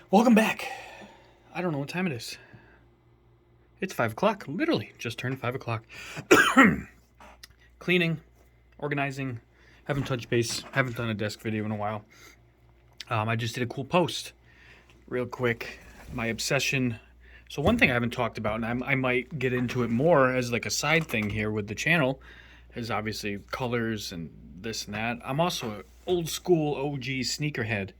Welcome back. I don't know what time it is. It's 5 o'clock. Literally, just turned 5 o'clock. Cleaning, organizing. Haven't touched base. Haven't done a desk video in a while. I just did a cool post. Real quick. My obsession. So one thing I haven't talked about, and I might get into it more as like a side thing here with the channel, is obviously colors and this and that. I'm also an old school OG sneakerhead.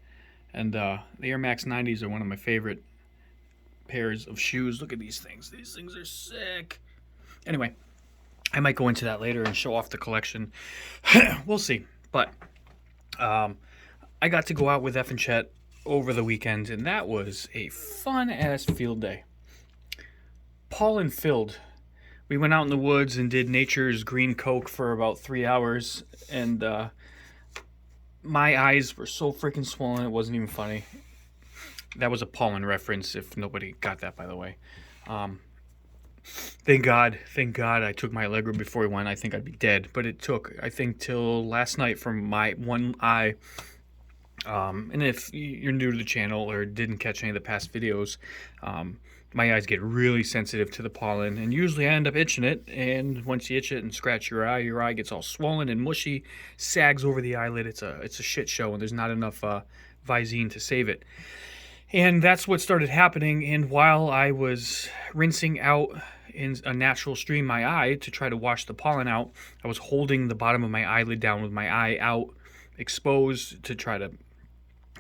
And the Air Max 90s are one of my favorite pairs of shoes. Look at these things. These things are sick. Anyway, I might go into that later and show off the collection. We'll see. But I got to go out with F and Chet over the weekend, and that was a fun-ass field day. Pollen filled. We went out in the woods and did nature's green coke for about 3 hours, and my eyes were so freaking swollen, it wasn't even funny. That was a pollen reference, if nobody got that, by the way. Thank God I took my Allegra before we went. I think I'd be dead. But it took, I think, till last night from my one eye. And if you're new to the channel or didn't catch any of the past videos, my eyes get really sensitive to the pollen, and usually I end up itching it, and once you itch it and scratch your eye gets all swollen and mushy, sags over the eyelid. It's a shit show, and there's not enough Visine to save it. And that's what started happening, and while I was rinsing out in a natural stream my eye to try to wash the pollen out, I was holding the bottom of my eyelid down with my eye out, exposed, to try to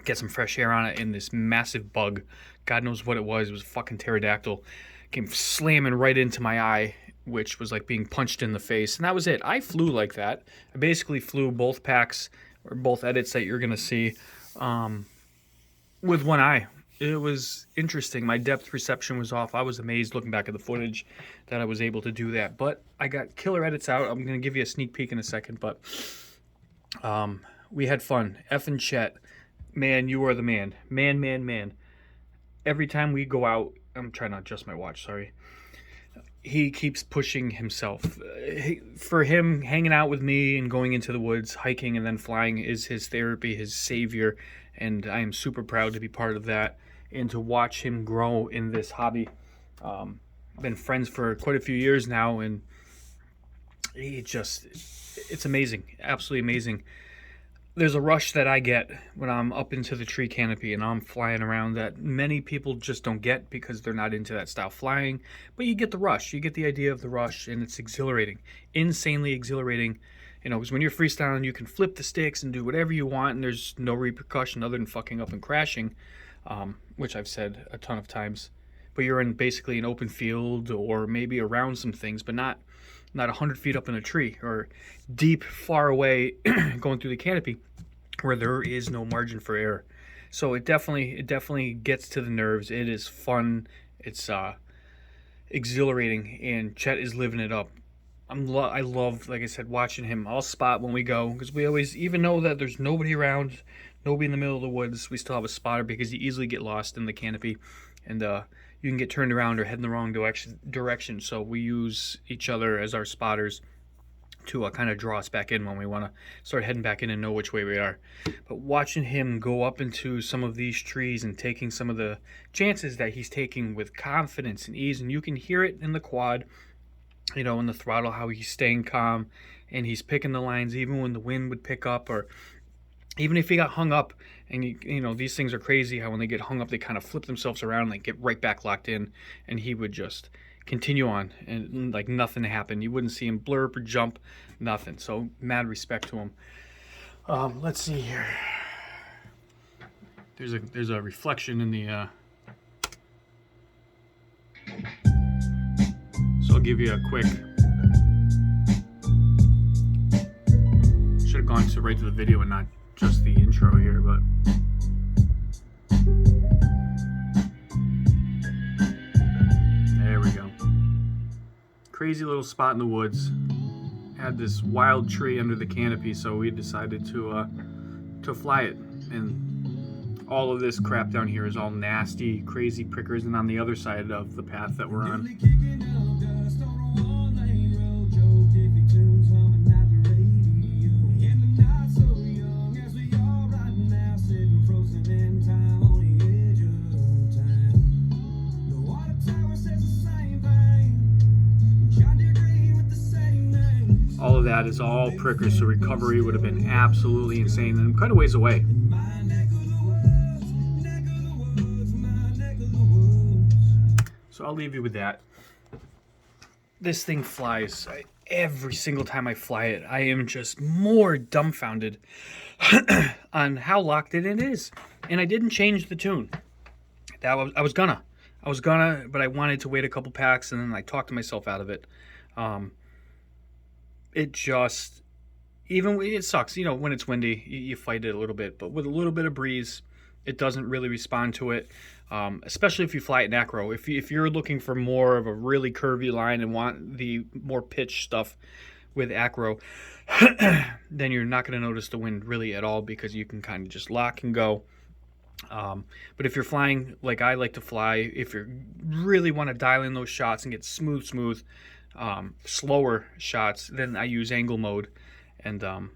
get some fresh air on it, and this massive bug, God knows what it was a fucking pterodactyl, came slamming right into my eye, which was like being punched in the face, and that was it. I flew like that. I basically flew both packs, or both edits that you're gonna see, with one eye. It was interesting. My depth perception was off. I was amazed looking back at the footage that I was able to do that, but I got killer edits out. I'm gonna give you a sneak peek in a second, but we had fun. F and Chet, man, you are the man. Man. Every time we go out, I'm trying to adjust my watch, sorry. He keeps pushing himself. For him, hanging out with me and going into the woods, hiking and then flying is his therapy, his savior, and I am super proud to be part of that and to watch him grow in this hobby. Been friends for quite a few years now, and it's amazing, absolutely amazing. There's a rush that I get when I'm up into the tree canopy and I'm flying around that many people just don't get because they're not into that style flying. But you get the rush. You get the idea of the rush, and it's exhilarating. Insanely exhilarating. You know, because when you're freestyling, you can flip the sticks and do whatever you want, and there's no repercussion other than fucking up and crashing, which I've said a ton of times. But you're in basically an open field or maybe around some things, but not 100 feet up in a tree or deep, far away going through the canopy where there is no margin for error. So it definitely gets to the nerves. It is fun. It's exhilarating, and Chet is living it up. I love, like I said, watching him. I'll spot when we go, because we always, even know that there's nobody around, nobody in the middle of the woods, we still have a spotter because you easily get lost in the canopy, and you can get turned around or head in the wrong direction. So we use each other as our spotters to kind of draw us back in when we want to start heading back in and know which way we are. But watching him go up into some of these trees and taking some of the chances that he's taking with confidence and ease, and you can hear it in the quad, you know, in the throttle, how he's staying calm and he's picking the lines even when the wind would pick up, or even if he got hung up. And you know, these things are crazy how when they get hung up they kind of flip themselves around and they get right back locked in, and he would just continue on and like nothing happened. You wouldn't see him blurp or jump, nothing. So mad respect to him. Let's see here. There's a reflection in the so I'll give you a quick, should have gone right to the video and not just the intro here, but there we go. Crazy little spot in the woods. Had this wild tree under the canopy, so we decided to fly it. And all of this crap down here is all nasty, crazy prickers, and on the other side of the path that we're on, all of that is all prickers, so recovery would have been absolutely insane, and I'm quite a ways away. So I'll leave you with that. This thing flies. Every single time I fly it, I am just more dumbfounded on how locked in it is. And I didn't change the tune. I was gonna, but I wanted to wait a couple packs, and then I talked myself out of it. It just, it sucks. You know, when it's windy, you fight it a little bit, but with a little bit of breeze, it doesn't really respond to it. Especially if you fly it in acro. If you're looking for more of a really curvy line and want the more pitch stuff with acro, then you're not going to notice the wind really at all, because you can kind of just lock and go. But if you're flying like I like to fly, if you really want to dial in those shots and get smooth, slower shots, then I use angle mode, and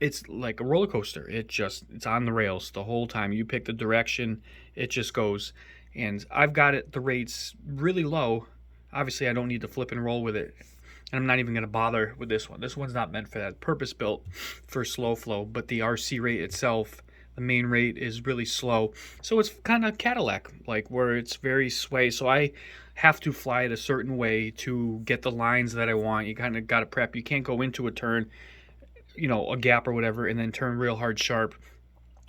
it's like a roller coaster. It's on the rails the whole time. You pick the direction, it just goes. And I've got it the rates really low. Obviously, I don't need to flip and roll with it, and I'm not even going to bother with this one. This one's not meant for that. Purpose built for slow flow, but the RC rate itself, the main rate, is really slow. So it's kind of Cadillac, like, where it's very sway. So I have to fly it a certain way to get the lines that I want. You kind of got to prep. You can't go into a turn, you know, a gap or whatever, and then turn real hard sharp.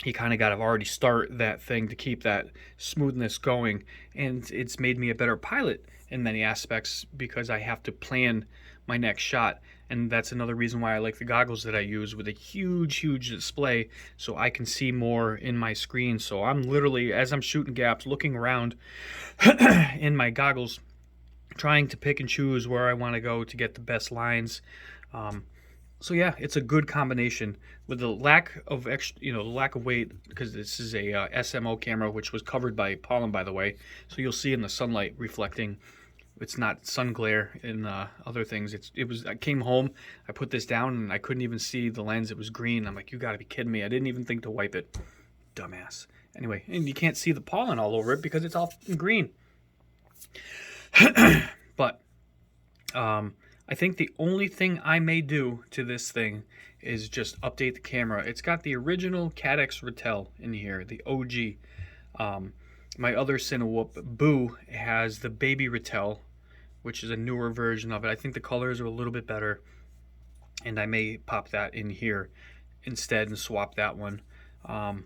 You kind of got to already start that thing to keep that smoothness going. And it's made me a better pilot in many aspects, because I have to plan my next shot. And that's another reason why I like the goggles that I use, with a huge display, so I can see more in my screen. So I'm literally, as I'm shooting gaps, looking around in my goggles, trying to pick and choose where I want to go to get the best lines. So yeah, it's a good combination with the lack of lack of weight, because this is a SMO camera, which was covered by pollen, by the way. So you'll see in the sunlight reflecting. It's not sun glare and other things. I came home, I put this down, and I couldn't even see the lens. It was green. I'm like, you got to be kidding me. I didn't even think to wipe it. Dumbass. Anyway, and you can't see the pollen all over it because it's all green. But I think the only thing I may do to this thing is just update the camera. It's got the original Cadex Ratel in here, the OG. My other Cinewhoop, Boo, has the Baby Ratel, which is a newer version of it. I think the colors are a little bit better, and I may pop that in here instead and swap that one. And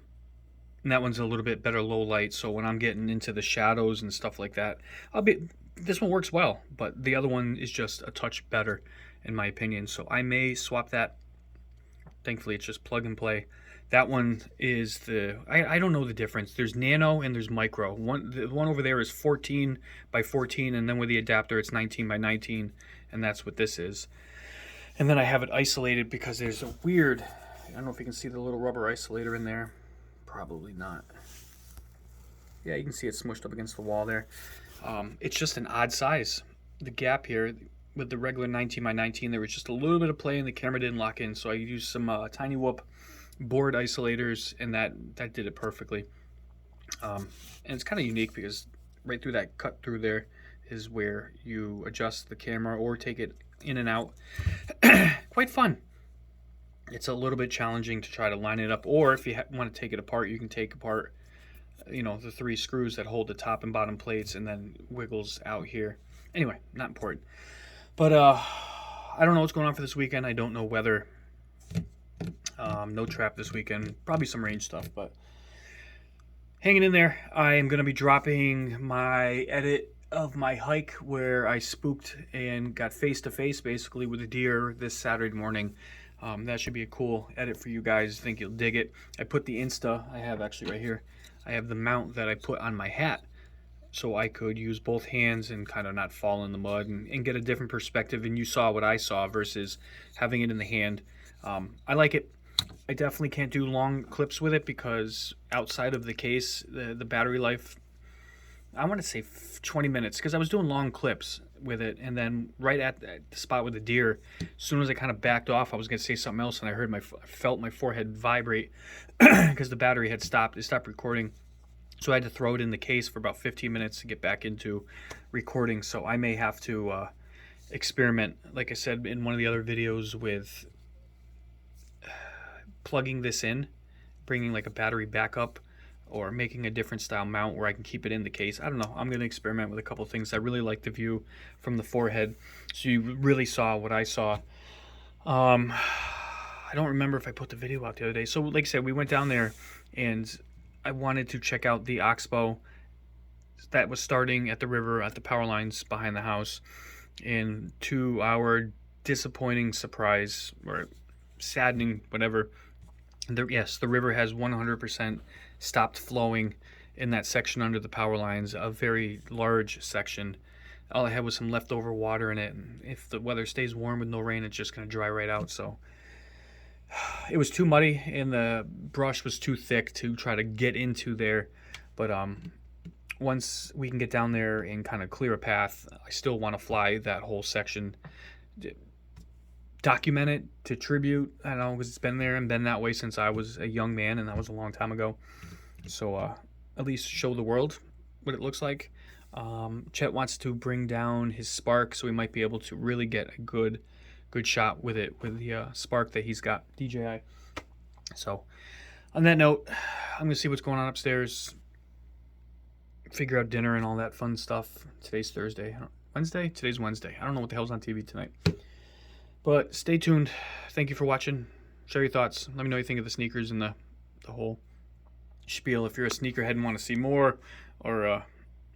that one's a little bit better low light, so when I'm getting into the shadows and stuff like that, this one works well, but the other one is just a touch better in my opinion. So I may swap that. Thankfully, it's just plug and play. That one is I don't know the difference. There's nano and there's micro. The one over there is 14 by 14, and then with the adapter it's 19 by 19, and that's what this is. And then I have it isolated because there's a weird, I don't know if you can see the little rubber isolator in there. Probably not. Yeah, you can see it smushed up against the wall there. It's just an odd size. The gap here with the regular 19 by 19, there was just a little bit of play and the camera didn't lock in, so I used some Tiny Whoop board isolators, and that did it perfectly. And it's kind of unique because right through that cut through there is where you adjust the camera or take it in and out. Quite fun. It's a little bit challenging to try to line it up, or if you want to take it apart, you can take apart, you know, the 3 screws that hold the top and bottom plates, and then wiggles out here. Anyway, not important. But I don't know what's going on for this weekend. I don't know weather. No trap this weekend. Probably some range stuff, but hanging in there. I am going to be dropping my edit of my hike where I spooked and got face-to-face basically with a deer this Saturday morning. That should be a cool edit for you guys. I think you'll dig it. I put the Insta, I have actually right here, I have the mount that I put on my hat so I could use both hands and kind of not fall in the mud and get a different perspective. And you saw what I saw versus having it in the hand. I like it. I definitely can't do long clips with it because outside of the case, the battery life, I want to say 20 minutes because I was doing long clips with it, and then right at the spot with the deer, as soon as I kind of backed off, I was going to say something else, and I felt my forehead vibrate because the battery had stopped. It stopped recording, so I had to throw it in the case for about 15 minutes to get back into recording. So I may have to experiment, like I said in one of the other videos, with plugging this in, bringing like a battery backup, or making a different style mount where I can keep it in the case. I don't know. I'm going to experiment with a couple things. I really like the view from the forehead, so you really saw what I saw. I don't remember if I put the video out the other day. So like I said, we went down there and I wanted to check out the oxbow that was starting at the river at the power lines behind the house. And to our disappointing surprise, or saddening, whatever, yes, the river has 100% stopped flowing in that section under the power lines, a very large section. All I had was some leftover water in it, and if the weather stays warm with no rain, it's just going to dry right out. So it was too muddy, and the brush was too thick to try to get into there. But once we can get down there and kind of clear a path, I still want to fly that whole section, document it to tribute. I don't know, because it's been there and been that way since I was a young man, and that was a long time ago. So at least show the world what it looks like. Chet wants to bring down his Spark, so we might be able to really get a good shot with it, with the Spark that he's got, DJI. So on that note, I'm gonna see what's going on upstairs, figure out dinner and all that fun stuff. Today's Thursday. Wednesday? Today's Wednesday. I don't know what the hell's on TV tonight. But stay tuned. Thank you for watching. Share your thoughts. Let me know what you think of the sneakers and the whole spiel. If you're a sneakerhead and want to see more, or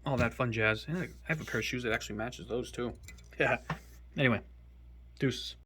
all that fun jazz. And I have a pair of shoes that actually matches those too. Yeah. Anyway, deuces.